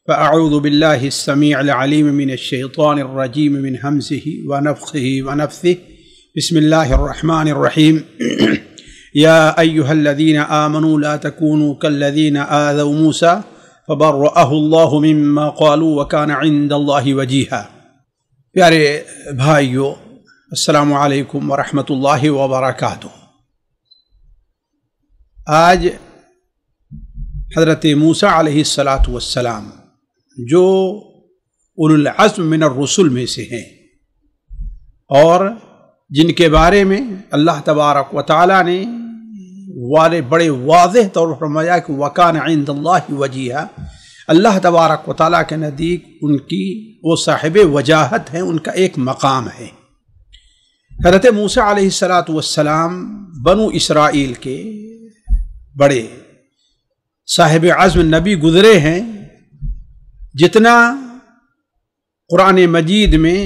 فأعوذ بالله السميع العليم من الشيطان الرجيم من همزه ونفخه ونفثه بسم الله الرحمن الرحيم يا أيها الذين آمنوا لا تكونوا كالذين آذوا موسى فبرأه الله مما قالوا وكان عند الله وجيها۔ پیارے بھائیو، السلام علیکم ورحمۃ اللہ وبرکاتہ۔ آج حضرت موسیٰ علیہ السلام جو اولو العزم من الرسل میں سے ہیں اور جن کے بارے میں اللہ تبارک و تعالیٰ نے بڑے واضح طور پر فرمایا کہ وَكَانَ عِندَ اللَّهِ وَجِيهًا، اللہ تبارک و تعالیٰ کے نزدیک ان کی وہ صاحب وجاہت ہیں، ان کا ایک مقام ہے۔ حضرت موسیٰ علیہ السلام بنو اسرائیل کے بڑے صاحب عزم نبی گزرے ہیں۔ جتنا قرآن مجید میں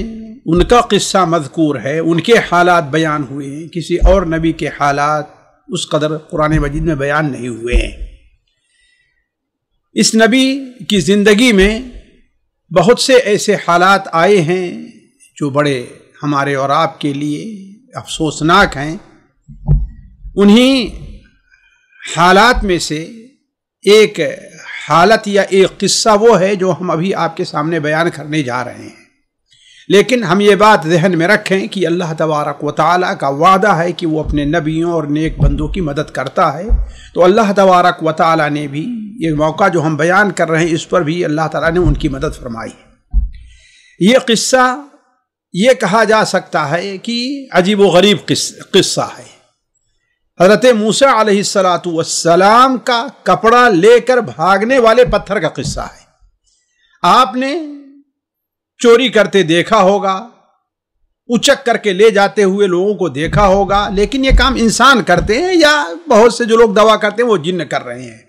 ان کا قصہ مذکور ہے، ان کے حالات بیان ہوئے ہیں، کسی اور نبی کے حالات اس قدر قرآن مجید میں بیان نہیں ہوئے ہیں۔ اس نبی کی زندگی میں بہت سے ایسے حالات آئے ہیں جو بڑے ہمارے اور آپ کے لیے افسوسناک ہیں۔ انہی حالات میں سے ایک حالت یا ایک قصہ وہ ہے جو ہم ابھی آپ کے سامنے بیان کرنے جا رہے ہیں، لیکن ہم یہ بات ذہن میں رکھیں کہ اللہ تبارک و تعالیٰ کا وعدہ ہے کہ وہ اپنے نبیوں اور نیک بندوں کی مدد کرتا ہے، تو اللہ تبارک و تعالیٰ نے بھی یہ موقع جو ہم بیان کر رہے ہیں اس پر بھی اللہ تعالیٰ نے ان کی مدد فرمائی ہے۔ یہ قصہ یہ کہا جا سکتا ہے کہ عجیب و غریب قصہ ہے۔ حضرت موسیٰ علیہ السلام کا کپڑا لے کر بھاگنے والے پتھر کا قصہ ہے۔ آپ نے چوری کرتے دیکھا ہوگا، اچک کر کے لے جاتے ہوئے لوگوں کو دیکھا ہوگا، لیکن یہ کام انسان کرتے ہیں یا بہت سے جو لوگ دعویٰ کرتے ہیں وہ جن کر رہے ہیں۔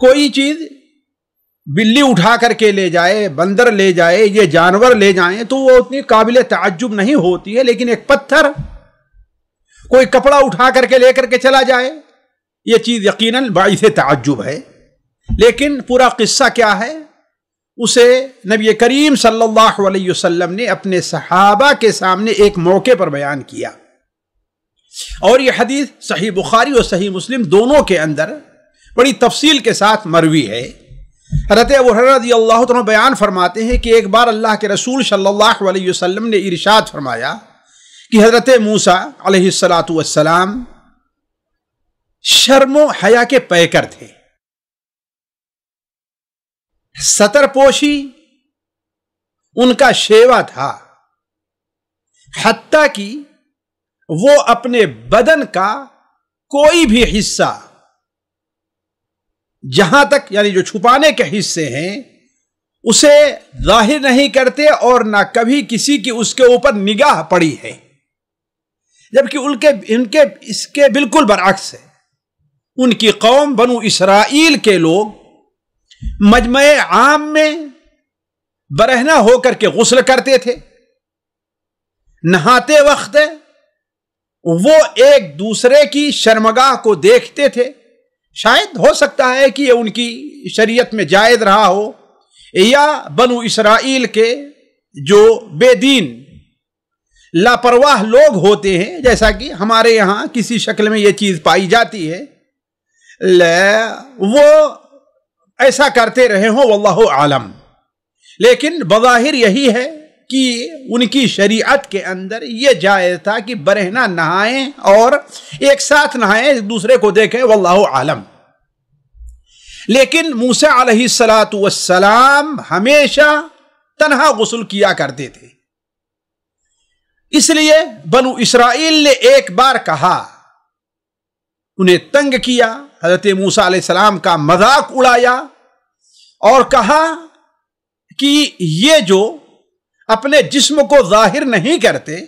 کوئی چیز بلی اٹھا کر کے لے جائے، بندر لے جائے، یہ جانور لے جائیں تو وہ اتنی قابل تعجب نہیں ہوتی ہے، لیکن ایک پتھر، کوئی کپڑا اٹھا کر کے لے کر کے چلا جائے، یہ چیز یقیناً باعث تعجب ہے۔ لیکن پورا قصہ کیا ہے اسے نبی کریم صلی اللہ علیہ وسلم نے اپنے صحابہ کے سامنے ایک موقع پر بیان کیا، اور یہ حدیث صحیح بخاری اور صحیح مسلم دونوں کے اندر بڑی تفصیل کے ساتھ مروی ہے۔ حضرت ابو ہریرہ رضی اللہ عنہ بیان فرماتے ہیں کہ ایک بار اللہ کے رسول صلی اللہ علیہ وسلم نے ارشاد فرمایا کہ حضرت موسیٰ علیہ السلام شرم و حیا کے پیکر تھے، ستر پوشی ان کا شیوا تھا، حتیٰ کہ وہ اپنے بدن کا کوئی بھی حصہ جہاں تک یعنی جو چھپانے کے حصے ہیں اسے ظاہر نہیں کرتے، اور نہ کبھی کسی کی اس کے اوپر نگاہ پڑی ہے، جبکہ ان کے اس کے بالکل برعکس ہے۔ ان کی قوم بنو اسرائیل کے لوگ مجمع عام میں برہنہ ہو کر کے غسل کرتے تھے، نہاتے وقت وہ ایک دوسرے کی شرمگاہ کو دیکھتے تھے۔ شاید ہو سکتا ہے کہ یہ ان کی شریعت میں جائز رہا ہو، یا بنو اسرائیل کے جو بے دین لاپرواہ لوگ ہوتے ہیں، جیسا کہ ہمارے یہاں کسی شکل میں یہ چیز پائی جاتی ہے، وہ ایسا کرتے رہے ہوں، واللہ عالم۔ لیکن بظاہر یہی ہے کہ ان کی شریعت کے اندر یہ جائز تھا کہ برہنہ نہائیں اور ایک ساتھ نہائیں، ایک دوسرے کو دیکھیں، واللہ عالم۔ لیکن موسیٰ علیہ السلام ہمیشہ تنہا غسل کیا کرتے تھے، اس لیے بنو اسرائیل نے ایک بار کہا، انہیں تنگ کیا، حضرت موسیٰ علیہ السلام کا مذاق اڑایا اور کہا کہ یہ جو اپنے جسم کو ظاہر نہیں کرتے،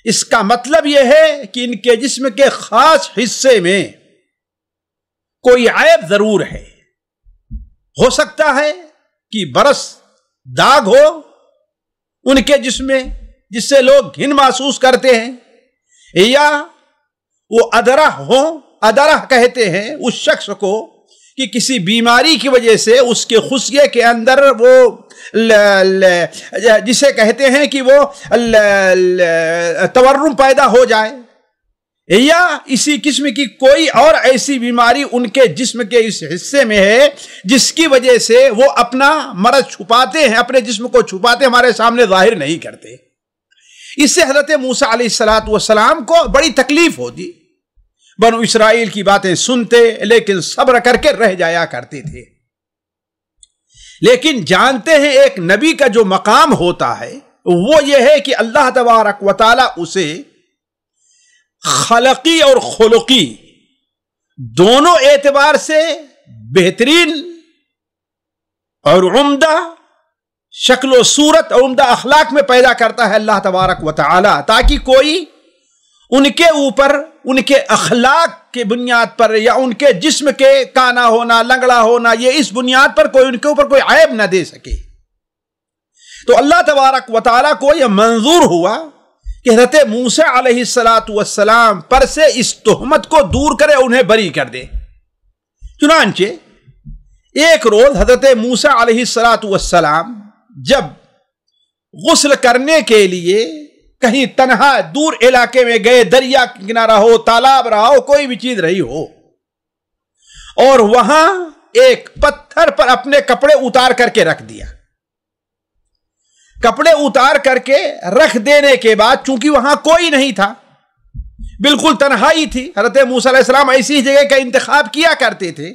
اس کا مطلب یہ ہے کہ ان کے جسم کے خاص حصے میں کوئی عیب ضرور ہے، ہو سکتا ہے کہ برس داغ ہو ان کے جسم میں جس سے لوگ گھن محسوس کرتے ہیں، یا وہ ادرہ ہو، ادرہ کہتے ہیں اس شخص کو کہ کسی بیماری کی وجہ سے اس کے خصیے کے اندر وہ جسے کہتے ہیں کہ وہ تورم پیدا ہو جائے، یا اسی قسم کی کوئی اور ایسی بیماری ان کے جسم کے اس حصے میں ہے جس کی وجہ سے وہ اپنا مرض چھپاتے ہیں، اپنے جسم کو چھپاتے، ہمارے سامنے ظاہر نہیں کرتے۔ اس سے حضرت موسیٰ علیہ السلام کو بڑی تکلیف ہوتی، بنو اسرائیل کی باتیں سنتے لیکن صبر کر کے رہ جایا کرتے تھے۔ لیکن جانتے ہیں ایک نبی کا جو مقام ہوتا ہے وہ یہ ہے کہ اللہ تبارک و تعالی اسے خلقی اور خلقی دونوں اعتبار سے بہترین اور عمدہ شکل و صورت اور عمدہ اخلاق میں پیدا کرتا ہے اللہ تبارک و تعالی، تاکہ کوئی ان کے اوپر ان کے اخلاق کی بنیاد پر یا ان کے جسم کے کانا ہونا، لنگڑا ہونا، یہ اس بنیاد پر کوئی ان کے اوپر کوئی عیب نہ دے سکے۔ تو اللہ تبارک و تعالیٰ کو یہ منظور ہوا کہ حضرت موسیٰ علیہ السلام پر سے اس تہمت کو دور کرے، انہیں بری کر دے۔ چنانچہ ایک روز حضرت موسیٰ علیہ السلام جب غسل کرنے کے لیے کہیں تنہا دور علاقے میں گئے، دریا کنارہ ہو، تالاب رہا ہو، کوئی بھی چیز رہی ہو، اور وہاں ایک پتھر پر اپنے کپڑے اتار کر کے رکھ دیا۔ کپڑے اتار کر کے رکھ دینے کے بعد چونکہ وہاں کوئی نہیں تھا، بالکل تنہائی تھی، حضرت موسیٰ علیہ السلام ایسی جگہ کا انتخاب کیا کرتے تھے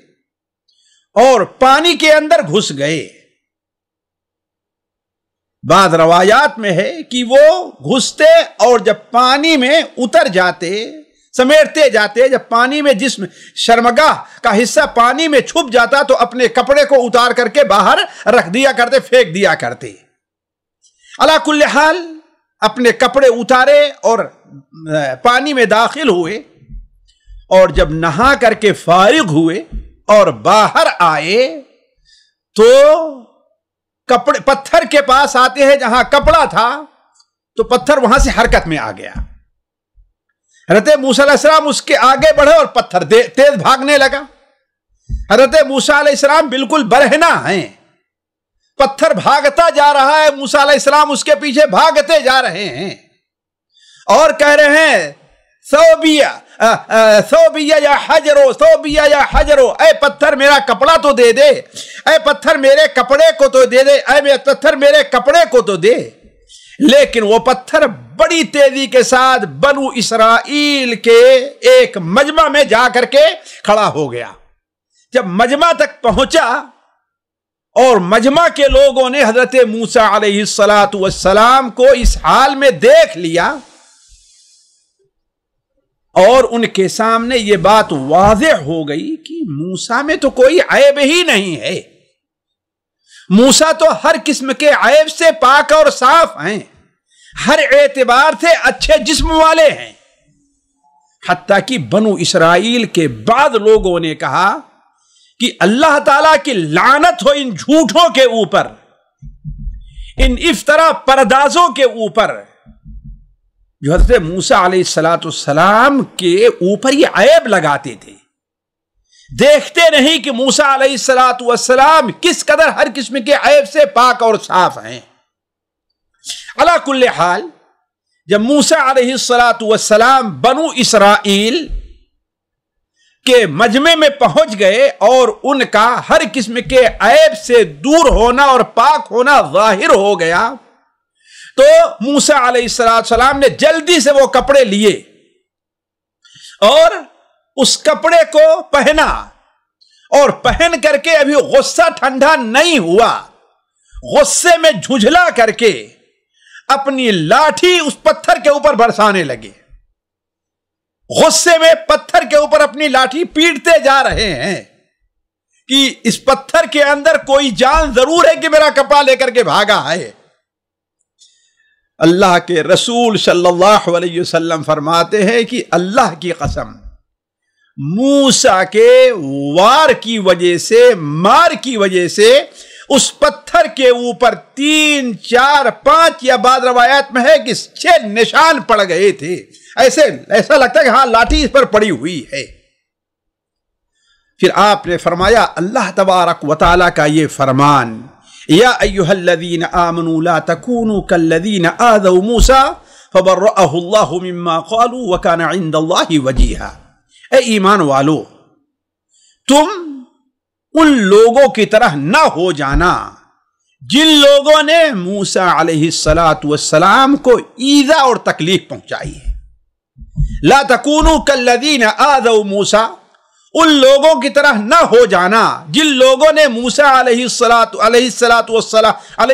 اور پانی کے اندر گھس گئے۔ بعض روایات میں ہے کہ وہ گھستے اور جب پانی میں اتر جاتے، سمیٹتے جاتے، جب پانی میں جسم شرمگاہ کا حصہ پانی میں چھپ جاتا تو اپنے کپڑے کو اتار کر کے باہر رکھ دیا کرتے، پھینک دیا کرتے۔ علا کل حال اپنے کپڑے اتارے اور پانی میں داخل ہوئے، اور جب نہا کر کے فارغ ہوئے اور باہر آئے تو کپڑے پتھر کے پاس آتے ہیں جہاں کپڑا تھا، تو پتھر وہاں سے حرکت میں آ گیا۔ حضرت موسیٰ علیہ السلام اس کے آگے بڑھے اور پتھر تیز بھاگنے لگا۔ حضرت موسیٰ علیہ السلام بالکل برہنہ ہیں، پتھر بھاگتا جا رہا ہے، موسیٰ علیہ السلام اس کے پیچھے بھاگتے جا رہے ہیں اور کہہ رہے ہیں ثوبیہ یا حجرو، ثوبیہ یا حجرو، اے پتھر میرا کپڑا تو دے دے، اے پتھر میرے کپڑے کو تو دے دے، اے پتھر میرے کپڑے کو تو دے۔ لیکن وہ پتھر بڑی تیزی کے ساتھ بنو اسرائیل کے ایک مجمع میں جا کر کے کھڑا ہو گیا۔ جب مجمع تک پہنچا اور مجمع کے لوگوں نے حضرت موسیٰ علیہ السلام کو اس حال میں دیکھ لیا اور ان کے سامنے یہ بات واضح ہو گئی کہ موسیٰ میں تو کوئی عیب ہی نہیں ہے، موسیٰ تو ہر قسم کے عیب سے پاک اور صاف ہیں، ہر اعتبار سے اچھے جسم والے ہیں۔ حتیٰ کہ بنو اسرائیل کے بعد لوگوں نے کہا کہ اللہ تعالیٰ کی لعنت ہو ان جھوٹوں کے اوپر، ان افترا پردازوں کے اوپر جو حضرت موسیٰ علیہ السلام کے اوپر یہ عیب لگاتے تھے۔ دیکھتے نہیں کہ موسیٰ علیہ السلام کس قدر ہر قسم کے عیب سے پاک اور صاف ہیں۔ علا کل حال جب موسیٰ علیہ السلام بنو اسرائیل کے مجمع میں پہنچ گئے اور ان کا ہر قسم کے عیب سے دور ہونا اور پاک ہونا ظاہر ہو گیا، تو موسیٰ علیہ السلام نے جلدی سے وہ کپڑے لیے اور اس کپڑے کو پہنا، اور پہن کر کے ابھی غصہ ٹھنڈا نہیں ہوا، غصے میں جھنجھلا کر کے اپنی لاٹھی اس پتھر کے اوپر برسانے لگے۔ غصے میں پتھر کے اوپر اپنی لاٹھی پیٹتے جا رہے ہیں کہ اس پتھر کے اندر کوئی جان ضرور ہے کہ میرا کپڑا لے کر کے بھاگا ہے۔ اللہ کے رسول صلی اللہ علیہ وسلم فرماتے ہیں کہ اللہ کی قسم، موسیٰ کے وار کی وجہ سے، مار کی وجہ سے اس پتھر کے اوپر 3 4 5 یا بعض روایات میں ہے کہ 6 نشان پڑ گئے تھے۔ ایسا لگتا ہے کہ ہاں لاٹھی اس پر پڑی ہوئی ہے۔ پھر آپ نے فرمایا اللہ تبارک و تعالیٰ کا یہ فرمان، یا ایھا الذین آمنوا لا تکونوا کالذین آذوا موسیٰ فبرأہ اللہ مما قالوا وکان عند اللہ وجیہا۔ اے ایمان والو، تم ان لوگوں کی طرح نہ ہو جانا جن لوگوں نے موسیٰ علیہ السلام کو ایذا اور تکلیف پہنچائی ہے۔ لا تکونوا کالذین آذوا موسیٰ، ان لوگوں کی طرح نہ ہو جانا جن لوگوں نے موسیٰ علیہ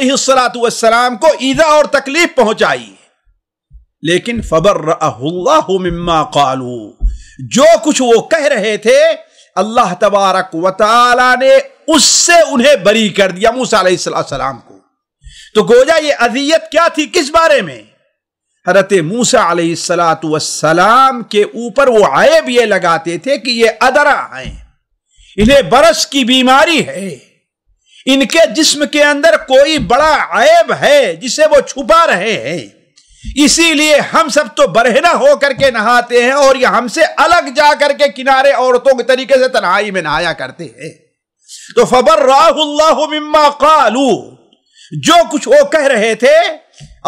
السلام کو ایذا اور تکلیف پہنچائی، لیکن فبرأہ اللہ مما قالوا، جو کچھ وہ کہہ رہے تھے اللہ تبارک و تعالی نے اس سے انہیں بری کر دیا، موسیٰ علیہ السلام کو۔ تو گویا یہ اذیت کیا تھی، کس بارے میں؟ حضرت موسیٰ علیہ السلام کے اوپر وہ عیب یہ لگاتے تھے کہ یہ ادرا ہیں، انہیں برس کی بیماری ہے، ان کے جسم کے اندر کوئی بڑا عیب ہے جسے وہ چھپا رہے ہیں، اسی لیے ہم سب تو برہنہ ہو کر کے نہاتے ہیں اور یہ ہم سے الگ جا کر کے کنارے عورتوں کے طریقے سے تنہائی میں نہایا کرتے ہیں۔ تو فبرأہ اللہ مما قالوا، جو کچھ وہ کہہ رہے تھے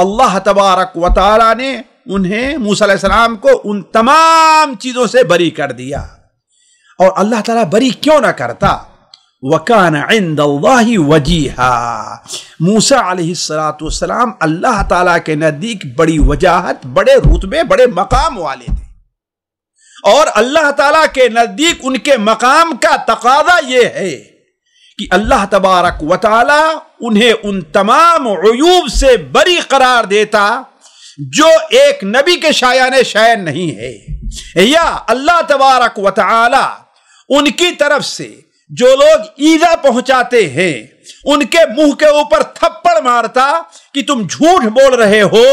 اللہ تبارک و تعالی نے انہیں، موسیٰ علیہ السلام کو، ان تمام چیزوں سے بری کر دیا۔ اور اللہ تعالیٰ بری کیوں نہ کرتا؟ وَكَانَ عِنْدَ اللَّهِ وَجِيهًا، موسیٰ علیہ السلام اللہ تعالیٰ کے نزدیک بڑی وجاہت، بڑے رتبے، بڑے مقام والے تھے، اور اللہ تعالیٰ کے نزدیک ان کے مقام کا تقاضا یہ ہے کہ اللہ تبارک و تعالی انہیں ان تمام عیوب سے بری قرار دیتا جو ایک نبی کے شایان شأن نہیں ہے، یا اللہ تبارک و تعالی ان کی طرف سے جو لوگ ایذا پہنچاتے ہیں ان کے منہ کے اوپر تھپڑ مارتا کہ تم جھوٹ بول رہے ہو،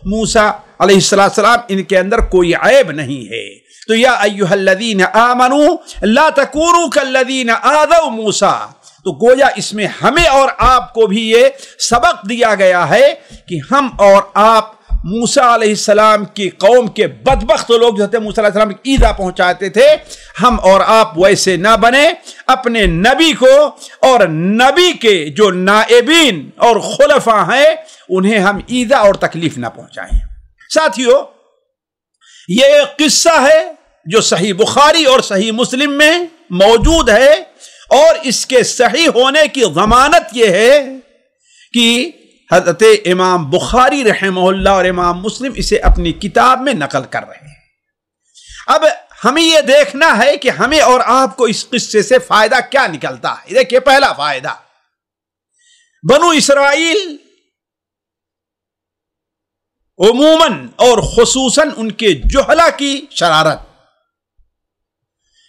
موسیٰ علیہ السلام ان کے اندر کوئی عیب نہیں ہے۔ تو یا ایھا الذین آمنوا لا تکونوا کالذین آذوا موسیٰ، تو گویا اس میں ہمیں اور آپ کو بھی یہ سبق دیا گیا ہے کہ ہم اور آپ موسیٰ علیہ السلام کی قوم کے بدبخت لوگ جو تھے، موسیٰ علیہ السلام کی ایذا پہنچاتے تھے، ہم اور آپ ویسے نہ بنے، اپنے نبی کو اور نبی کے جو نائبین اور خلفاء ہیں انہیں ہم ایذا اور تکلیف نہ پہنچائیں۔ ساتھیو، یہ ایک قصہ ہے جو صحیح بخاری اور صحیح مسلم میں موجود ہے، اور اس کے صحیح ہونے کی ضمانت یہ ہے کہ حضرت امام بخاری رحمہ اللہ اور امام مسلم اسے اپنی کتاب میں نقل کر رہے ہیں۔ اب ہمیں یہ دیکھنا ہے کہ ہمیں اور آپ کو اس قصے سے فائدہ کیا نکلتا ہے۔ دیکھیے، پہلا فائدہ، بنو اسرائیل عموماً اور خصوصاً ان کے جہلہ کی شرارت،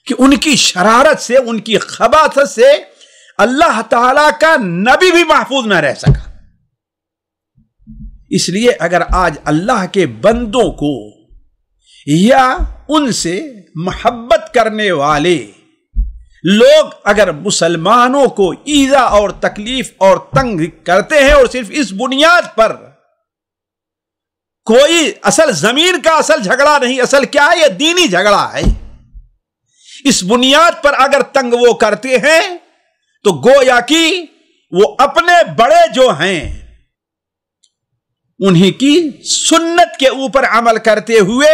کہ ان کی شرارت سے، ان کی خباثت سے اللہ تعالی کا نبی بھی محفوظ نہ رہ سکا۔ اس لیے اگر آج اللہ کے بندوں کو یا ان سے محبت کرنے والے لوگ اگر مسلمانوں کو ایذا اور تکلیف اور تنگ کرتے ہیں، اور صرف اس بنیاد پر، کوئی اصل زمین کا اصل جھگڑا نہیں، اصل کیا ہے؟ یہ دینی جھگڑا ہے، اس بنیاد پر اگر تنگ وہ کرتے ہیں تو گویا کہ وہ اپنے بڑے جو ہیں انہی کی سنت کے اوپر عمل کرتے ہوئے،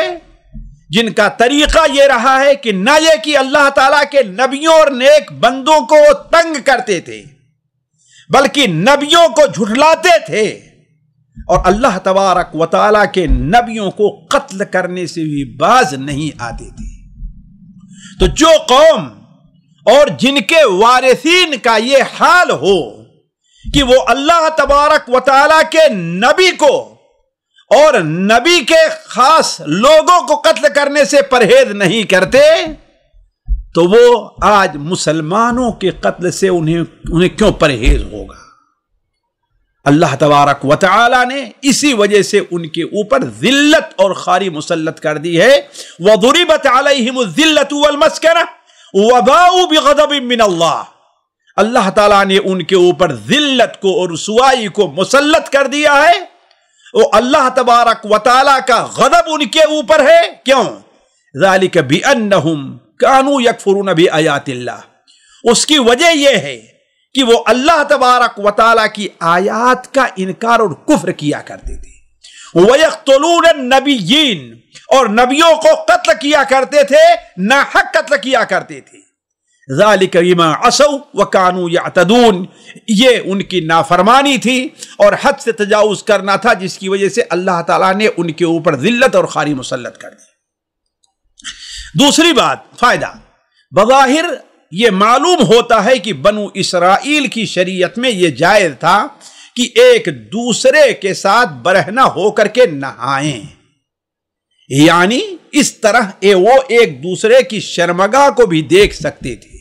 جن کا طریقہ یہ رہا ہے کہ نہ یہ کہ اللہ تعالیٰ کے نبیوں اور نیک بندوں کو وہ تنگ کرتے تھے، بلکہ نبیوں کو جھٹلاتے تھے، اور اللہ تبارک و تعالیٰ کے نبیوں کو قتل کرنے سے بھی باز نہیں آتے تھے۔ تو جو قوم اور جن کے وارثین کا یہ حال ہو کہ وہ اللہ تبارک و تعالیٰ کے نبی کو اور نبی کے خاص لوگوں کو قتل کرنے سے پرہیز نہیں کرتے، تو وہ آج مسلمانوں کے قتل سے انہیں کیوں پرہیز ہوگا؟ اللہ تبارک و تعالی نے اسی وجہ سے ان کے اوپر ذلت اور خواری مسلط کر دی ہے۔ وَضُرِبَتْ عَلَيْهِمُ الذِّلَّةُ وَالْمَسْكَنَةُ وَبَاءُوا بِغَضَبٍ مِّنَ اللَّهِ، اللہ تعالیٰ نے ان کے اوپر ذلت کو اور رسوائی کو مسلط کر دیا ہے، اور اللہ تبارک و تعالی کا غضب ان کے اوپر ہے۔ کیوں؟ ذَلِكَ بِأَنَّهُمْ کانوا یکفرون بآیات اللہ، اس کی وجہ یہ ہے کہ وہ اللہ تبارک و تعالیٰ کی آیات کا انکار اور کفر کیا کرتے تھے۔ وَيَقْتُلُونَ النَّبِيِّينَ، اور نبیوں کو قتل کیا کرتے تھے، ناحق قتل کیا کرتے تھے۔ ذَلِكَ بِمَا عَصَوْا وَكَانُوا يَعْتَدُونَ، یہ ان کی نافرمانی تھی اور حد سے تجاوز کرنا تھا، جس کی وجہ سے اللہ تعالیٰ نے ان کے اوپر ذلت اور خواری مسلط کر دی۔ دوسری بات، فائدہ، بظاہر یہ معلوم ہوتا ہے کہ بنو اسرائیل کی شریعت میں یہ جائز تھا کہ ایک دوسرے کے ساتھ برہنہ ہو کر کے نہائیں، یعنی اس طرح وہ ایک دوسرے کی شرمگاہ کو بھی دیکھ سکتے تھے،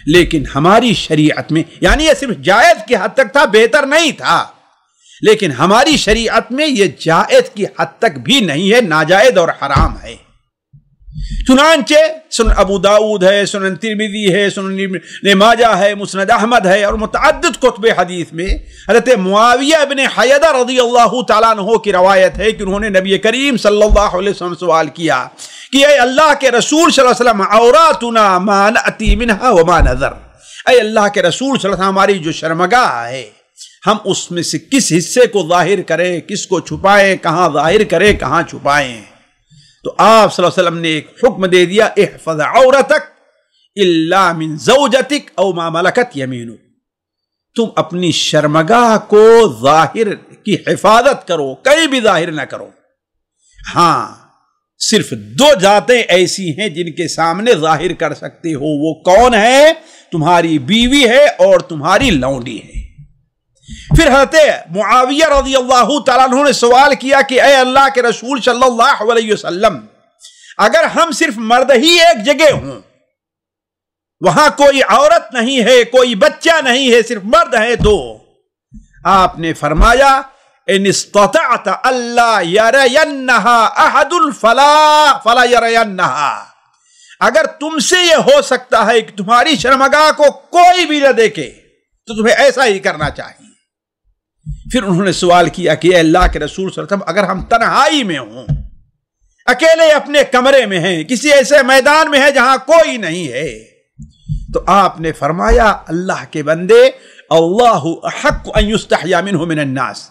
لیکن ہماری شریعت میں، یعنی یہ صرف جائز کی حد تک تھا، بہتر نہیں تھا، لیکن ہماری شریعت میں یہ جائز کی حد تک بھی نہیں ہے، ناجائز اور حرام ہے۔ چنانچہ سنن ابو داؤد ہے، سنن ترمذی ہے، سنن ابن ماجہ ہے، مسند احمد ہے، اور متعدد کتب حدیث میں حضرت معاویہ ابن حیدہ رضی اللہ تعالیٰ عنہ کی روایت ہے کہ انہوں نے نبی کریم صلی اللہ علیہ وسلم سوال کیا کہ اے اللہ کے رسول صلی اللہ علیہ وسلم، عوراتنا ما نأتی منہا وما نذر، اے اللہ کے رسول صلی اللہ علیہ وسلم، ہماری جو شرمگاہ ہے، ہم اس میں سے کس حصے کو ظاہر کریں، کس کو چھپائیں، کہاں ظاہر کریں، کہاں چھپائیں؟ تو آپ صلی اللہ علیہ وسلم نے ایک حکم دے دیا، احفظ عورتک الا من زوجتک او ما ملکت یمینک، تم اپنی شرمگاہ کو ظاہر کی حفاظت کرو، کہیں بھی ظاہر نہ کرو۔ ہاں، صرف دو ذاتیں ایسی ہیں جن کے سامنے ظاہر کر سکتے ہو، وہ کون ہے؟ تمہاری بیوی ہے اور تمہاری لونڈی ہے۔ پھر حضرت معاویہ رضی اللہ تعالیٰ عنہ نے سوال کیا کہ اے اللہ کے رسول صلی اللہ علیہ وسلم، اگر ہم صرف مرد ہی ایک جگہ ہوں، وہاں کوئی عورت نہیں ہے، کوئی بچہ نہیں ہے، صرف مرد ہے، تو آپ نے فرمایا ان استطعت الا يرينها احد فلا يرينها، اگر تم سے یہ ہو سکتا ہے کہ تمہاری شرمگاہ کو کوئی بھی نہ دیکھے تو تمہیں ایسا ہی کرنا چاہیے۔ پھر انہوں نے سوال کیا کہ اے اللہ کے رسول صلی اللہ علیہ وسلم، اگر ہم تنہائی میں ہوں، اکیلے اپنے کمرے میں ہیں، کسی ایسے میدان میں ہیں جہاں کوئی نہیں ہے، تو آپ نے فرمایا اللہ کے بندے، اللہ احق ان یستحیا منہ من الناس،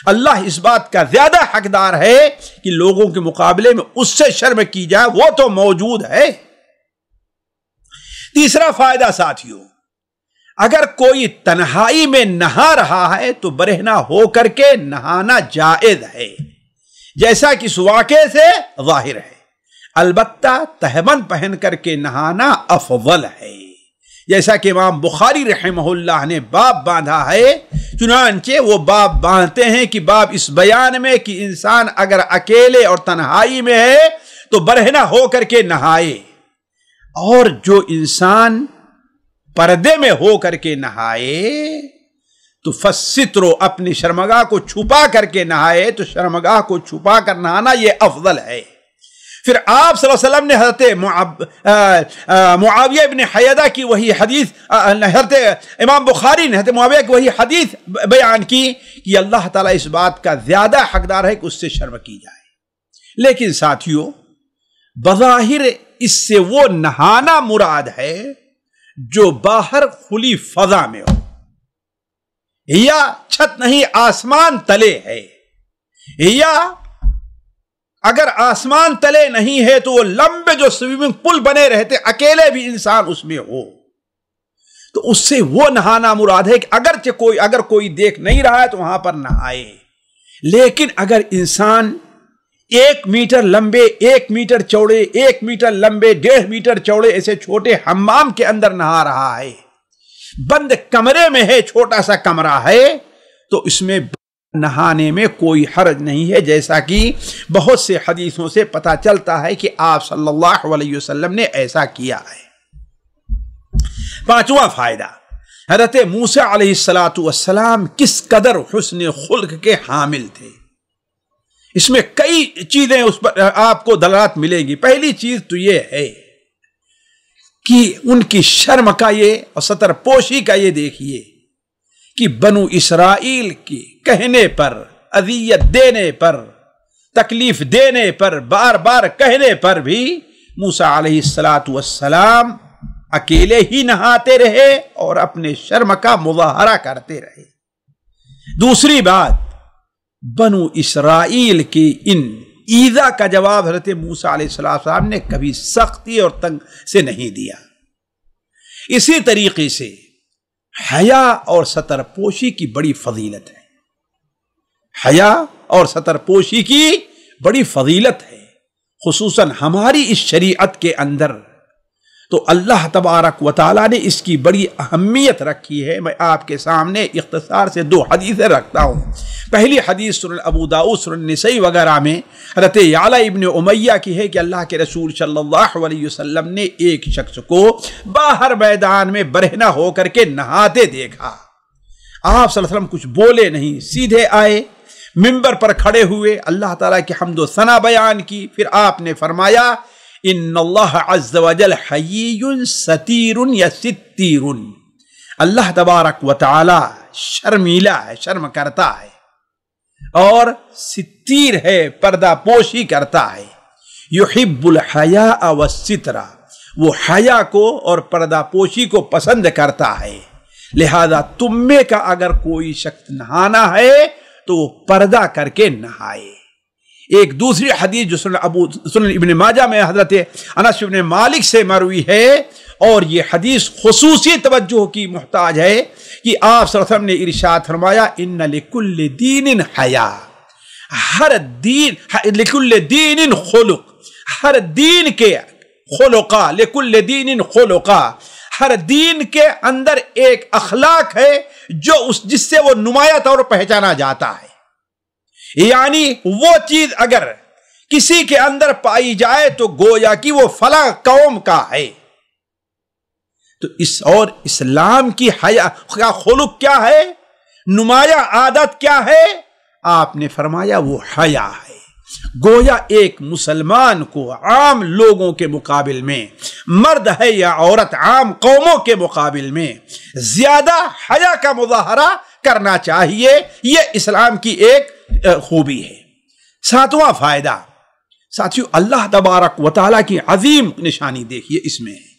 اللہ اس بات کا زیادہ حقدار ہے کہ لوگوں کے مقابلے میں اس سے شرم کی جائے، وہ تو موجود ہے۔ تیسرا فائدہ ساتھیوں، اگر کوئی تنہائی میں نہا رہا ہے تو برہنہ ہو کر کے نہانا جائز ہے، جیسا کہ اس واقعے سے ظاہر ہے، البتہ تہبند پہن کر کے نہانا افضل ہے، جیسا کہ امام بخاری رحمہ اللہ نے باب باندھا ہے۔ چنانچہ وہ باب باندھتے ہیں کہ باب اس بیان میں کہ انسان اگر اکیلے اور تنہائی میں ہے تو برہنہ ہو کر کے نہائے، اور جو انسان پردے میں ہو کر کے نہائے تو فسترو، اپنی شرمگاہ کو چھپا کر کے نہائے، تو شرمگاہ کو چھپا کر نہانا یہ افضل ہے۔ پھر آپ صلی اللہ علیہ وسلم نے حضرت معاویہ ابن حیدہ کی وہی حدیث، حضرت امام بخاری نے حضرت معاویہ کی وہی حدیث بیان کی کہ اللہ تعالیٰ اس بات کا زیادہ حقدار ہے کہ اس سے شرم کی جائے۔ لیکن ساتھیوں، بظاہر اس سے وہ نہانا مراد ہے جو باہر کھلی فضا میں ہو، یا چھت نہیں آسمان تلے ہے، یا اگر آسمان تلے نہیں ہے تو وہ لمبے جو سوئمنگ پول بنے رہتے، اکیلے بھی انسان اس میں ہو، تو اس سے وہ نہانا مراد ہے کہ اگر کوئی دیکھ نہیں رہا ہے تو وہاں پر نہائے۔ لیکن اگر انسان 1 میٹر لمبے، 1 میٹر چوڑے، 1 میٹر لمبے، 1.5 میٹر چوڑے ایسے چھوٹے حمام کے اندر نہا رہا ہے، بند کمرے میں ہے، چھوٹا سا کمرہ ہے، تو اس میں نہانے میں کوئی حرج نہیں ہے، جیسا کہ بہت سے حدیثوں سے پتہ چلتا ہے کہ آپ صلی اللہ علیہ وسلم نے ایسا کیا ہے۔ پانچواں فائدہ، حضرت موسیٰ علیہ السلام کس قدر حسن خلق کے حامل تھے۔ اس میں کئی چیزیں اس پر آپ کو دلالت ملے گی۔ پہلی چیز تو یہ ہے کہ ان کی شرم کا یہ اور ستر پوشی کا یہ دیکھیے کہ بنو اسرائیل کے کہنے پر، اذیت دینے پر، تکلیف دینے پر، بار بار کہنے پر بھی موسیٰ علیہ السلام اکیلے ہی نہاتے رہے اور اپنے شرم کا مظاہرہ کرتے رہے۔ دوسری بات، بنو اسرائیل کی ان ایذا کا جواب حضرت موسیٰ علیہ السلام نے کبھی سختی اور تنگ سے نہیں دیا۔ اسی طریقے سے حیا اور ستر پوشی کی بڑی فضیلت ہے، حیا اور ستر پوشی کی بڑی فضیلت ہے، خصوصاً ہماری اس شریعت کے اندر تو اللہ تبارک و تعالیٰ نے اس کی بڑی اہمیت رکھی ہے۔ میں آپ کے سامنے اختصار سے 2 حدیثیں رکھتا ہوں۔ پہلی حدیث سنن ابو داؤد، سنن نسائی وغیرہ میں حضرت یعلی ابن امیہ کی ہے کہ اللہ کے رسول صلی اللہ علیہ وسلم نے ایک شخص کو باہر میدان میں برہنہ ہو کر کے نہاتے دیکھا۔ آپ صلی اللہ علیہ وسلم کچھ بولے نہیں، سیدھے آئے، منبر پر کھڑے ہوئے، اللہ تعالیٰ کی حمد و ثنا بیان کی۔ پھر آپ نے فرمایا ان اللہ عز وجل حیی ستیر یا ستیر، اللہ تبارک و تعالی شرمیلا ہے، شرم کرتا ہے، اور ستیر ہے، پردہ پوشی کرتا ہے۔ یحب الحیاء والستر، وہ حیا کو اور پردہ پوشی کو پسند کرتا ہے، لہذا تم میں کا اگر کوئی شخص نہانا ہے تو وہ پردہ کر کے نہائے۔ ایک دوسری حدیث جو سنن ابن ماجہ میں حضرت انس بن مالک سے مروی ہے، اور یہ حدیث خصوصی توجہ کی محتاج ہے کہ آپ صلی اللہ علیہ وسلم نے ارشاد فرمایا ان لکل دین حیا، ہر دین لکل دین خلق، ہر دین کے خلقہ، لکل دین خلقہ، ہر دین کے اندر ایک اخلاق ہے جو جس سے وہ نمایاں طور پر پہچانا جاتا ہے۔ یعنی وہ چیز اگر کسی کے اندر پائی جائے تو گویا کہ وہ فلاں قوم کا ہے۔ تو اور اسلام کی حیا کا خلق کیا ہے، نمایاں عادت کیا ہے؟ آپ نے فرمایا وہ حیا ہے۔ گویا ایک مسلمان کو عام لوگوں کے مقابل میں، مرد ہے یا عورت، عام قوموں کے مقابل میں زیادہ حیا کا مظاہرہ کرنا چاہیے۔ یہ اسلام کی ایک خوبی ہے۔ 7واں فائدہ، ساتھیو، اللہ تبارک و تعالیٰ کی عظیم نشانی دیکھیے اس میں ہے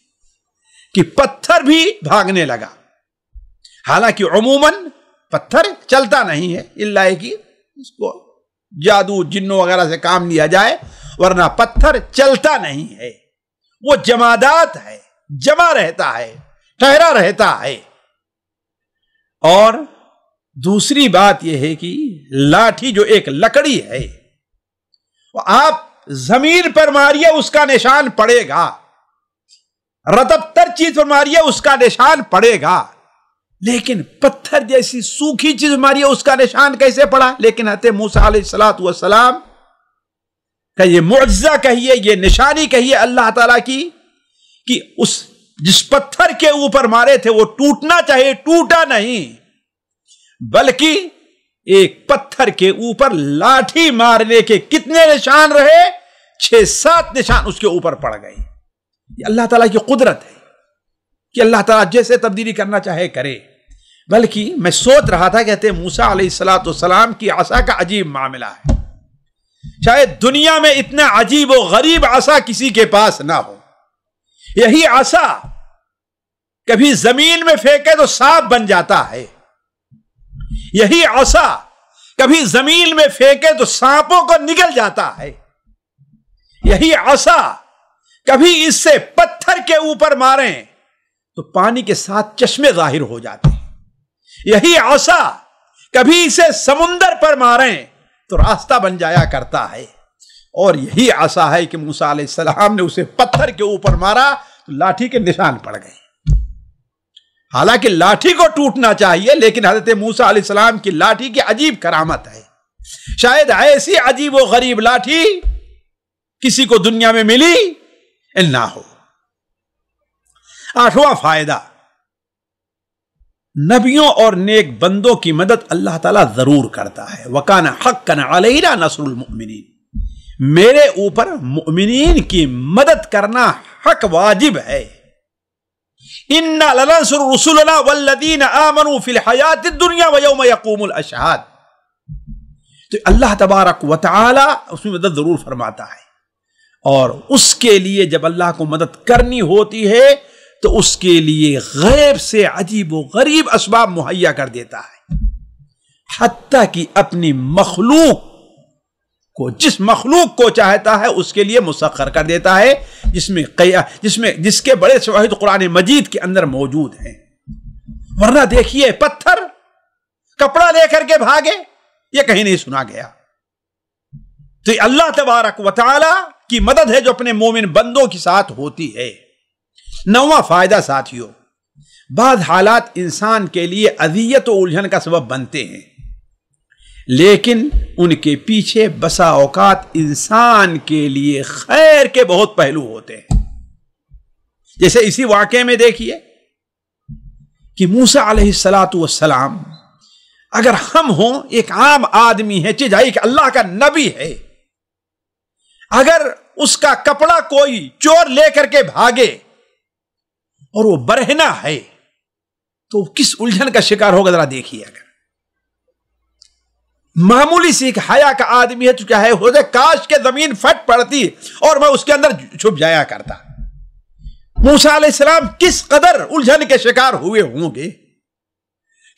کہ پتھر بھی بھاگنے لگا۔ حالانکہ عموماً پتھر چلتا نہیں ہے الا کہ اس کو جادو جنوں وغیرہ سے کام لیا جائے، ورنہ پتھر چلتا نہیں ہے، وہ جمادات ہے، جمع رہتا ہے، ٹھہرا رہتا ہے۔ اور دوسری بات یہ ہے کہ لاٹھی جو ایک لکڑی ہے، وہ آپ زمین پر ماریے اس کا نشان پڑے گا، رطب تر چیز پر ماریے اس کا نشان پڑے گا، لیکن پتھر جیسی سوکھی چیز ماریے اس کا نشان کیسے پڑا؟ لیکن حضرت موسیٰ علیہ السلام کا یہ معجزہ کہیے، یہ نشانی کہیے اللہ تعالیٰ کی، کہ جس پتھر کے اوپر مارے تھے وہ ٹوٹنا چاہیے، ٹوٹا نہیں، بلکہ ایک پتھر کے اوپر لاٹھی مارنے کے کتنے نشان رہے؟ 6-7 نشان اس کے اوپر پڑ گئے۔ یہ اللہ تعالیٰ کی قدرت ہے کہ اللہ تعالیٰ جیسے تبدیلی کرنا چاہے کرے۔ بلکہ میں سوچ رہا تھا، کہتے ہیں موسیٰ علیہ السلام کی عصا کا عجیب معاملہ ہے، شاید دنیا میں اتنا عجیب و غریب عصا کسی کے پاس نہ ہو۔ یہی عصا کبھی زمین میں پھینکے تو سانپ بن جاتا ہے، یہی عصا کبھی زمین میں پھینکے تو سانپوں کو نگل جاتا ہے، یہی عصا کبھی اس سے پتھر کے اوپر ماریں تو پانی کے ساتھ چشمے ظاہر ہو جاتے ہیں، یہی عصا کبھی اسے سمندر پر ماریں تو راستہ بن جایا کرتا ہے، اور یہی عصا ہے کہ موسیٰ علیہ السلام نے اسے پتھر کے اوپر مارا تو لاٹھی کے نشان پڑ گئے۔ حالانکہ لاٹھی کو ٹوٹنا چاہیے، لیکن حضرت موسیٰ علیہ السلام کی لاٹھی کی عجیب کرامت ہے، شاید ایسی عجیب و غریب لاٹھی کسی کو دنیا میں ملی نہ ہو۔ 8واں فائدہ، نبیوں اور نیک بندوں کی مدد اللہ تعالیٰ ضرور کرتا ہے۔ وَكَانَ حَقًّا عَلَيْنَا نَصْرُ الْمُؤْمِنِينَ، میرے اوپر مؤمنین کی مدد کرنا حق واجب ہے۔ اِنَّا لَنَنصُرُ رُسُلَنَا وَالَّذِينَ آمَنُوا فِي الْحَيَاةِ الدُّنْيَا وَيَوْمَ يَقُومُ الْأَشْهَادُ، تو اللہ تبارک و تعالی اس میں مدد ضرور فرماتا ہے، اور اس کے لیے جب اللہ کو مدد کرنی ہوتی ہے تو اس کے لیے غیب سے عجیب و غریب اسباب مہیا کر دیتا ہے، حتیٰ کہ اپنی مخلوق کو، جس مخلوق کو چاہتا ہے اس کے لیے مسخر کر دیتا ہے، جس کے بڑے شواہد قرآن مجید کے اندر موجود ہیں۔ ورنہ دیکھیے پتھر کپڑا لے کر کے بھاگے، یہ کہیں نہیں سنا گیا۔ تو یہ اللہ تبارک و تعالی کی مدد ہے جو اپنے مومن بندوں کے ساتھ ہوتی ہے۔ نواں فائدہ ساتھیوں، بعض حالات انسان کے لیے اذیت و الجھن کا سبب بنتے ہیں، لیکن ان کے پیچھے بسا اوقات انسان کے لیے خیر کے بہت پہلو ہوتے ہیں۔ جیسے اسی واقعے میں دیکھیے کہ موسیٰ علیہ السلام، اگر ہم ہوں، ایک عام آدمی ہے، چیزائی کہ اللہ کا نبی ہے، اگر اس کا کپڑا کوئی چور لے کر کے بھاگے اور وہ برہنہ ہے تو کس الجھن کا شکار ہوگا ذرا دیکھیے۔ اگر معمولی سی ایک حیا کا آدمی ہے تو کیا ہے، ہو جائے کاش کے زمین پھٹ پڑتی اور میں اس کے اندر چھپ جایا کرتا۔ موسیٰ علیہ السلام کس قدر الجھن کے شکار ہوئے ہوں گے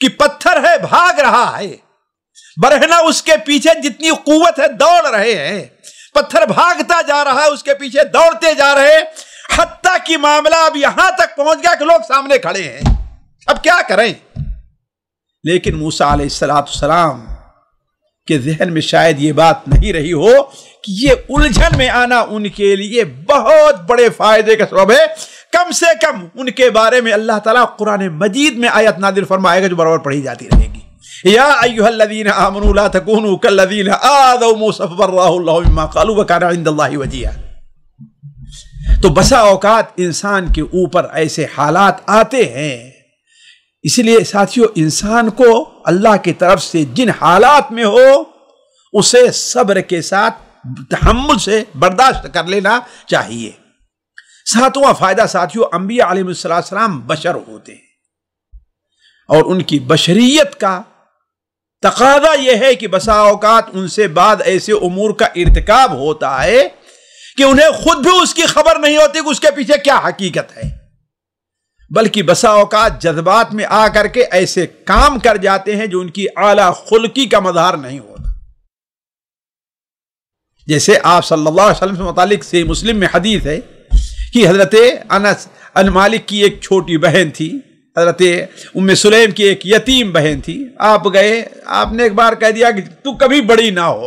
کہ پتھر ہے، بھاگ رہا ہے، برہنہ اس کے پیچھے جتنی قوت ہے دوڑ رہے ہیں، پتھر بھاگتا جا رہا ہے، اس کے پیچھے دوڑتے جا رہے ہیں، حتیٰ کہ معاملہ اب یہاں تک پہنچ گیا کہ لوگ سامنے کھڑے ہیں، اب کیا کریں؟ لیکن موسیٰ علیہ السلام کے ذہن میں شاید یہ بات نہیں رہی ہو کہ یہ الجھن میں آنا ان کے لیے بہت بڑے فائدے کا سبب ہے۔ کم سے کم ان کے بارے میں اللہ تعالیٰ قرآن مجید میں آیت نازل فرمائے گا جو برابر پڑھی جاتی رہے گی۔ یا ایھا الذین آمنوا لا تکونوا کالذین آذوا موسیٰ فبرأہ اللہ مما قالوا وکان عند اللہ وجیہا۔ تو بسا اوقات انسان کے اوپر ایسے حالات آتے ہیں، اس لیے ساتھیوں انسان کو اللہ کی طرف سے جن حالات میں ہو اسے صبر کے ساتھ تحمل سے برداشت کر لینا چاہیے۔ ساتواں فائدہ ساتھیوں، انبیاء علیہ السلام بشر ہوتے ہیں اور ان کی بشریت کا تقاضا یہ ہے کہ بسا اوقات ان سے بعد ایسے امور کا ارتکاب ہوتا ہے کہ انہیں خود بھی اس کی خبر نہیں ہوتی کہ اس کے پیچھے کیا حقیقت ہے، بلکہ بسا اوقات جذبات میں آ کر کے ایسے کام کر جاتے ہیں جو ان کی اعلیٰ خلقی کا مظہر نہیں ہوتا۔ جیسے آپ صلی اللہ علیہ وسلم سے متعلق صحیح مسلم میں حدیث ہے کہ حضرت انس بن مالک کی ایک چھوٹی بہن تھی، حضرت ام سلیم کی ایک یتیم بہن تھی۔ آپ گئے، آپ نے ایک بار کہہ دیا کہ تو کبھی بڑی نہ ہو۔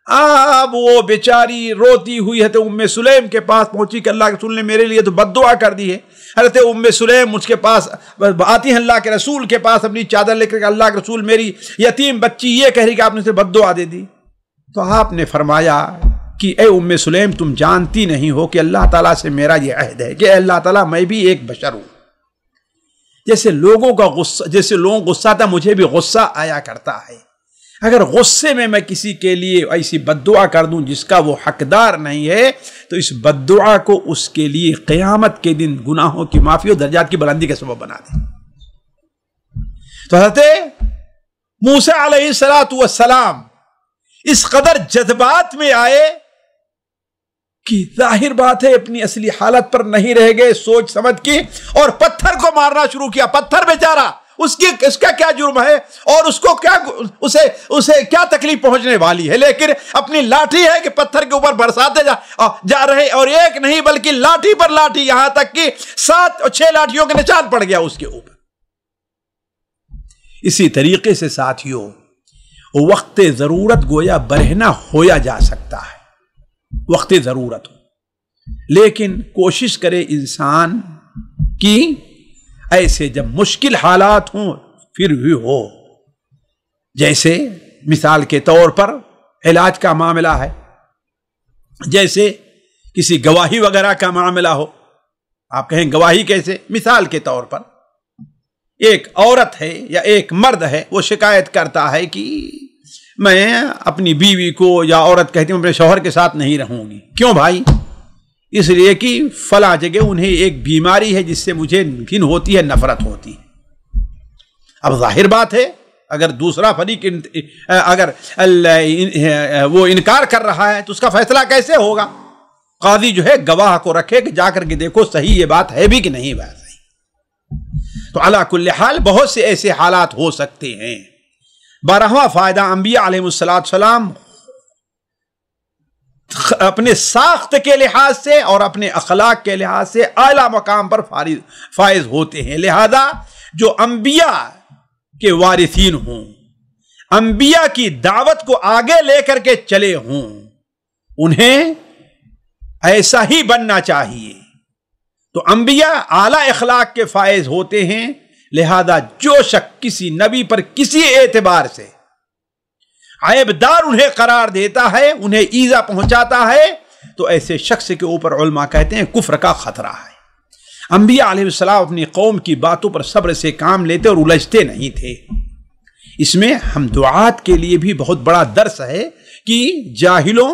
اب وہ بیچاری روتی ہوئی ہے تو ام سلیم کے پاس پہنچی کہ اللہ کے رسول نے میرے لیے تو بد دعا کر دی ہے۔ حضرت ام سلیم مجھ کے پاس آتی ہیں اللہ کے رسول کے پاس اپنی چادر لے کر کہ اللہ کے رسول میری یتیم بچی یہ کہہ رہی کہ آپ نے اسے بد دعا دے دی۔ تو آپ نے فرمایا کہ اے ام سلیم تم جانتی نہیں ہو کہ اللہ تعالیٰ سے میرا یہ عہد ہے کہ اللہ تعالیٰ میں بھی ایک بشر ہوں، جیسے لوگوں کا غصہ، جیسے لوگوں غصہ تھا مجھے بھی غصہ آیا کرتا ہے، اگر غصے میں کسی کے لیے ایسی بد دعا کر دوں جس کا وہ حقدار نہیں ہے تو اس بد دعا کو اس کے لیے قیامت کے دن گناہوں کی معافی اور درجات کی بلندی کا سبب بنا دے۔ تو حضرت موسیٰ علیہ السلام اس قدر جذبات میں آئے کہ ظاہر بات ہے اپنی اصلی حالت پر نہیں رہ گئے، سوچ سمجھ کی اور پتھر کو مارنا شروع کیا۔ پتھر بیچارہ اس کا کیا جرم ہے اور اس کو کیا اسے کیا تکلیف پہنچنے والی ہے، لیکن اپنی لاٹھی ہے کہ پتھر کے اوپر برساتے جا رہے، اور ایک نہیں بلکہ لاٹھی پر لاٹھی، یہاں تک کہ 7 اور 6 لاٹھیوں کے نشان پڑ گیا اس کے اوپر۔ اسی طریقے سے ساتھیوں وقت ضرورت گویا برہنہ ہویا جا سکتا ہے، وقت ضرورت ہو، لیکن کوشش کرے انسان کی ایسے جب مشکل حالات ہوں پھر بھی ہو، جیسے مثال کے طور پر علاج کا معاملہ ہے، جیسے کسی گواہی وغیرہ کا معاملہ ہو۔ آپ کہیں گواہی کیسے؟ مثال کے طور پر ایک عورت ہے یا ایک مرد ہے، وہ شکایت کرتا ہے کہ میں اپنی بیوی کو، یا عورت کہتی ہوں اپنے شوہر کے ساتھ نہیں رہوں گی۔ کیوں بھائی؟ اس لیے کہ فلاں جگہ انہیں ایک بیماری ہے جس سے مجھے گھن ہوتی ہے، نفرت ہوتی ہے۔ اب ظاہر بات ہے اگر دوسرا فریق اگر وہ انکار کر رہا ہے تو اس کا فیصلہ کیسے ہوگا؟ قاضی جو ہے گواہ کو رکھے کہ جا کر کے دیکھو صحیح یہ بات ہے بھی کہ نہیں بات صحیح. تو علی کل حال بہت سے ایسے حالات ہو سکتے ہیں. 12واں فائدہ، انبیاء علیہ السلام اپنے ساخت کے لحاظ سے اور اپنے اخلاق کے لحاظ سے اعلیٰ مقام پر فائز ہوتے ہیں. لہذا جو انبیاء کے وارثین ہوں، انبیاء کی دعوت کو آگے لے کر کے چلے ہوں، انہیں ایسا ہی بننا چاہیے. تو انبیاء اعلیٰ اخلاق کے فائز ہوتے ہیں. لہذا جو شخص کسی نبی پر کسی اعتبار سے عیب دار انہیں قرار دیتا ہے، انہیں ایذا پہنچاتا ہے، تو ایسے شخص کے اوپر علماء کہتے ہیں کفر کا خطرہ ہے. انبیاء علیہ السلام اپنی قوم کی باتوں پر صبر سے کام لیتے اور الجھتے نہیں تھے. اس میں ہم دعات کے لیے بھی بہت بڑا درس ہے کہ جاہلوں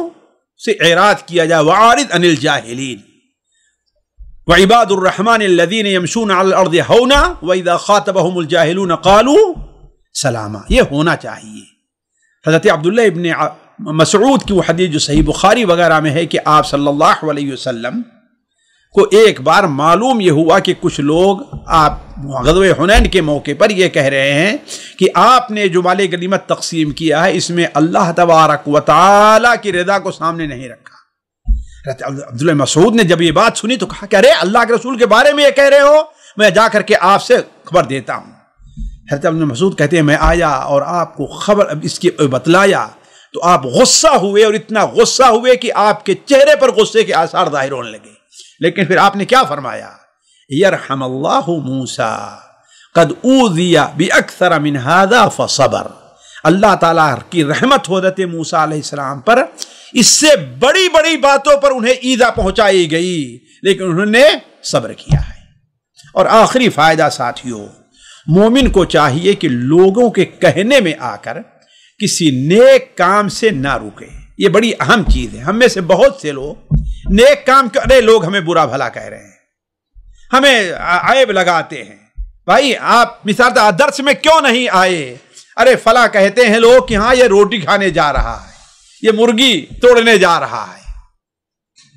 سے اعراض کیا جائے. وَعَارِضْ عَنِ الْجَاهِلِينَ وَعِبَادُ الرَّحْمَنِ الَّذِينَ يَمْشُونَ عَلَى الْأَرْضِ هَوْنًا وَإِذَا خَاطَبَهُمُ الْجَاهِلُونَ قَالُوا سَلَامًا. یہ ہونا چاہیے. حضرت عبداللہ ابن مسعود کی وہ حدیث جو صحیح بخاری وغیرہ میں ہے کہ آپ صلی اللہ علیہ وسلم کو ایک بار معلوم یہ ہوا کہ کچھ لوگ آپ غزوہ حنین کے موقع پر یہ کہہ رہے ہیں کہ آپ نے جو مال غنیمت تقسیم کیا ہے اس میں اللہ تبارک و تعالی کی رضا کو سامنے نہیں رکھا. حضرت عبداللہ مسعود نے جب یہ بات سنی تو کہا کہ ارے اللہ کے رسول کے بارے میں یہ کہہ رہے ہو، میں جا کر کے آپ سے خبر دیتا ہوں. حضرت ابن مسعود کہتے ہیں میں آیا اور آپ کو خبر اس کی بتلایا تو آپ غصہ ہوئے، اور اتنا غصہ ہوئے کہ آپ کے چہرے پر غصے کے آثار ظاہر ہونے لگے. لیکن پھر آپ نے کیا فرمایا؟ یرحم اللہ موسیٰ قد اوذی باکثر من ھذا فصبر. اللہ تعالیٰ کی رحمت ہو حضرت موسیٰ علیہ السلام پر، اس سے بڑی بڑی باتوں پر انہیں ایذا پہنچائی گئی لیکن انہوں نے صبر کیا ہے. اور آخری فائدہ ساتھیوں، مومن کو چاہیے کہ لوگوں کے کہنے میں آ کر کسی نیک کام سے نہ رکے. یہ بڑی اہم چیز ہے. ہم میں سے بہت سے لوگ نیک کام ارے لوگ ہمیں برا بھلا کہہ رہے ہیں، ہمیں عیب لگاتے ہیں. بھائی آپ مثال درس میں کیوں نہیں آئے؟ ارے فلاں کہتے ہیں لوگ کہ ہاں یہ روٹی کھانے جا رہا ہے، یہ مرغی توڑنے جا رہا ہے،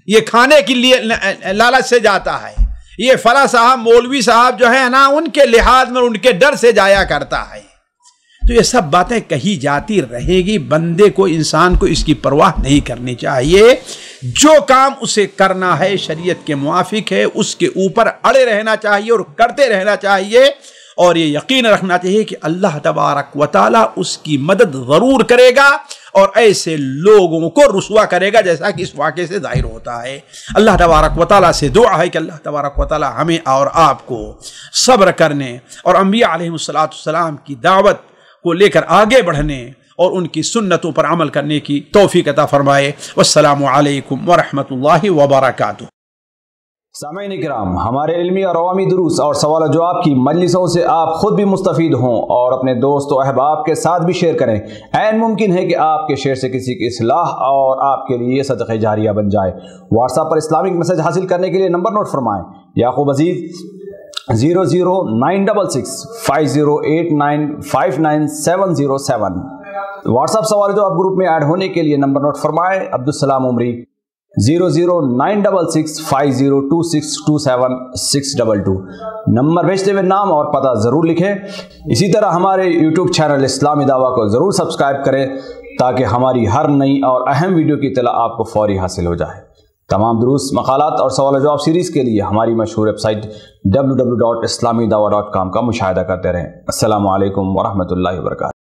یہ کھانے کے لیے لالچ سے جاتا ہے، یہ فلاں صاحب مولوی صاحب جو ہے نا ان کے لحاظ میں ان کے ڈر سے جایا کرتا ہے. تو یہ سب باتیں کہی جاتی رہے گی. بندے کو، انسان کو اس کی پرواہ نہیں کرنی چاہیے. جو کام اسے کرنا ہے شریعت کے موافق ہے اس کے اوپر اڑے رہنا چاہیے اور کرتے رہنا چاہیے، اور یہ یقین رکھنا چاہیے کہ اللہ تبارک و تعالیٰ اس کی مدد ضرور کرے گا اور ایسے لوگوں کو رسوا کرے گا جیسا کہ اس واقعے سے ظاہر ہوتا ہے. اللہ تبارک و تعالیٰ سے دعا ہے کہ اللہ تبارک و تعالیٰ ہمیں اور آپ کو صبر کرنے اور انبیاء علیہ السلام کی دعوت کو لے کر آگے بڑھنے اور ان کی سنتوں پر عمل کرنے کی توفیق عطا فرمائے. والسلام علیکم ورحمۃ اللہ وبرکاتہ. سامعین کرام، ہمارے علمی اور عوامی دروس اور سوال و جواب کی مجلسوں سے آپ خود بھی مستفید ہوں اور اپنے دوست و احباب کے ساتھ بھی شیئر کریں. عین ممکن ہے کہ آپ کے شیئر سے کسی کی اصلاح اور آپ کے لیے صدقہ جاریہ بن جائے. واٹس ایپ پر اسلامک میسج حاصل کرنے کے لیے نمبر نوٹ فرمائیں: یعقوب عزیز 00966 5089 59707. واٹس ایپ سوال جواب گروپ میں ایڈ ہونے کے لیے نمبر نوٹ فرمائیں: عبدالسلام عمری 00966 502627 622. نمبر بھیجتے ہوئے نام اور پتہ ضرور لکھیں. اسی طرح ہمارے یوٹیوب چینل اسلامی دعویٰ کو ضرور سبسکرائب کریں تاکہ ہماری ہر نئی اور اہم ویڈیو کی اطلاع آپ کو فوری حاصل ہو جائے. تمام دروس، مقالات اور سوال و جواب سیریز کے لیے ہماری مشہور ویب سائٹ www.islamidawah.com کا مشاہدہ کرتے رہیں. السلام علیکم ورحمۃ اللہ وبرکاتہ.